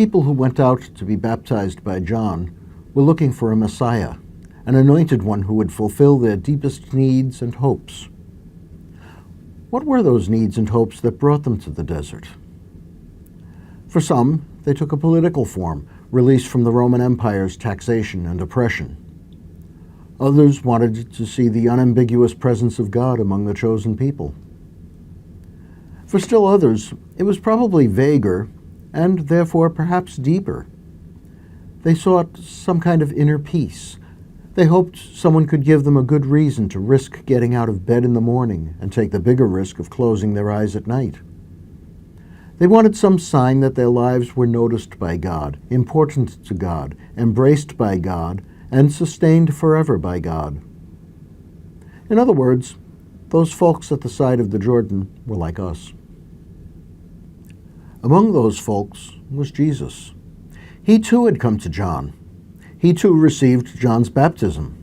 people who went out to be baptized by John were looking for a Messiah, an anointed one who would fulfill their deepest needs and hopes. What were those needs and hopes that brought them to the desert? For some, they took a political form, released from the Roman Empire's taxation and oppression. Others wanted to see the unambiguous presence of God among the chosen people. For still others, it was probably vaguer and therefore perhaps deeper. They sought some kind of inner peace. They hoped someone could give them a good reason to risk getting out of bed in the morning and take the bigger risk of closing their eyes at night. They wanted some sign that their lives were noticed by God, important to God, embraced by God, and sustained forever by God. In other words, those folks at the side of the Jordan were like us. Among those folks was Jesus. He too had come to John. He too received John's baptism.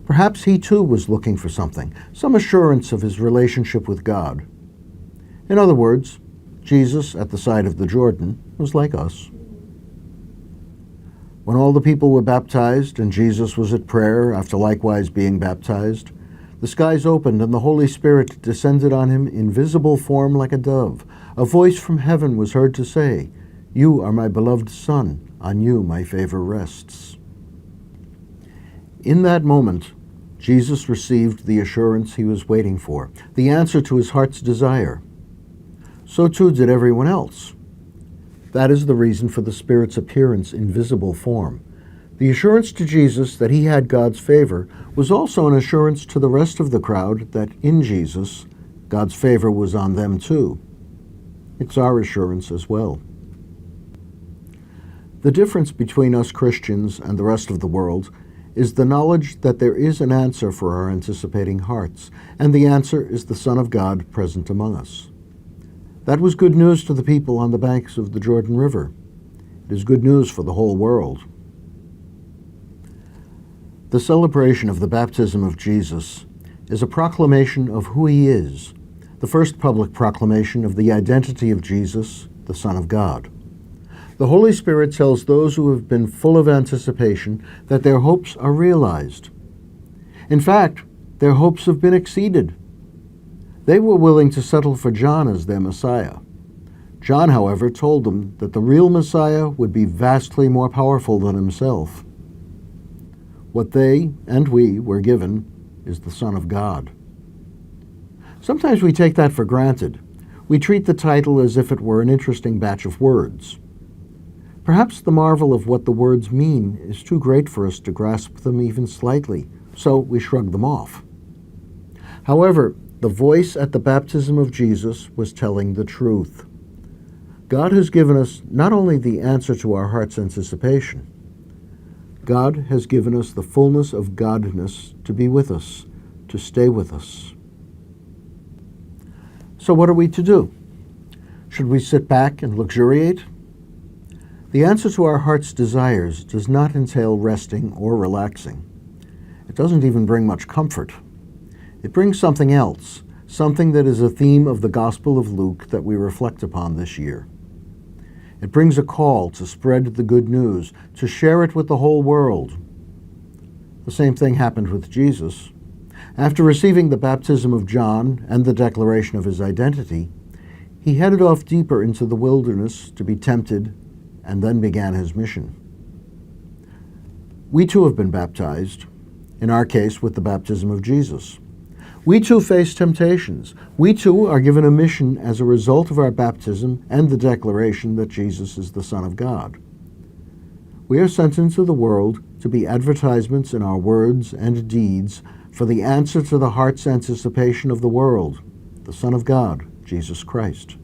Perhaps he too was looking for something, some assurance of his relationship with God. In other words, Jesus at the side of the Jordan was like us. When all the people were baptized and Jesus was at prayer after likewise being baptized, the skies opened and the Holy Spirit descended on him in visible form like a dove. A voice from heaven was heard to say, "You are my beloved Son, on you my favor rests." In that moment, Jesus received the assurance he was waiting for, the answer to his heart's desire. So too did everyone else. That is the reason for the Spirit's appearance in visible form. The assurance to Jesus that he had God's favor was also an assurance to the rest of the crowd that in Jesus, God's favor was on them too. It's our assurance as well. The difference between us Christians and the rest of the world is the knowledge that there is an answer for our anticipating hearts, and the answer is the Son of God present among us. That was good news to the people on the banks of the Jordan River. It is good news for the whole world. The celebration of the baptism of Jesus is a proclamation of who he is, the first public proclamation of the identity of Jesus, the Son of God. The Holy Spirit tells those who have been full of anticipation that their hopes are realized. In fact, their hopes have been exceeded. They were willing to settle for John as their Messiah. John, however, told them that the real Messiah would be vastly more powerful than himself. What they and we were given is the Son of God. Sometimes we take that for granted. We treat the title as if it were an interesting batch of words. Perhaps the marvel of what the words mean is too great for us to grasp them even slightly, so we shrug them off. However, the voice at the baptism of Jesus was telling the truth. God has given us not only the answer to our heart's anticipation, God has given us the fullness of godness to be with us, to stay with us. So what are we to do? Should we sit back and luxuriate? The answer to our heart's desires does not entail resting or relaxing. It doesn't even bring much comfort. It brings something else, something that is a theme of the Gospel of Luke that we reflect upon this year. It brings a call to spread the good news, to share it with the whole world. The same thing happened with Jesus. After receiving the baptism of John and the declaration of his identity, he headed off deeper into the wilderness to be tempted and then began his mission. We too have been baptized, in our case with the baptism of Jesus. We too face temptations. We too are given a mission as a result of our baptism and the declaration that Jesus is the Son of God. We are sent into the world to be advertisements in our words and deeds for the answer to the heart's anticipation of the world, the Son of God, Jesus Christ.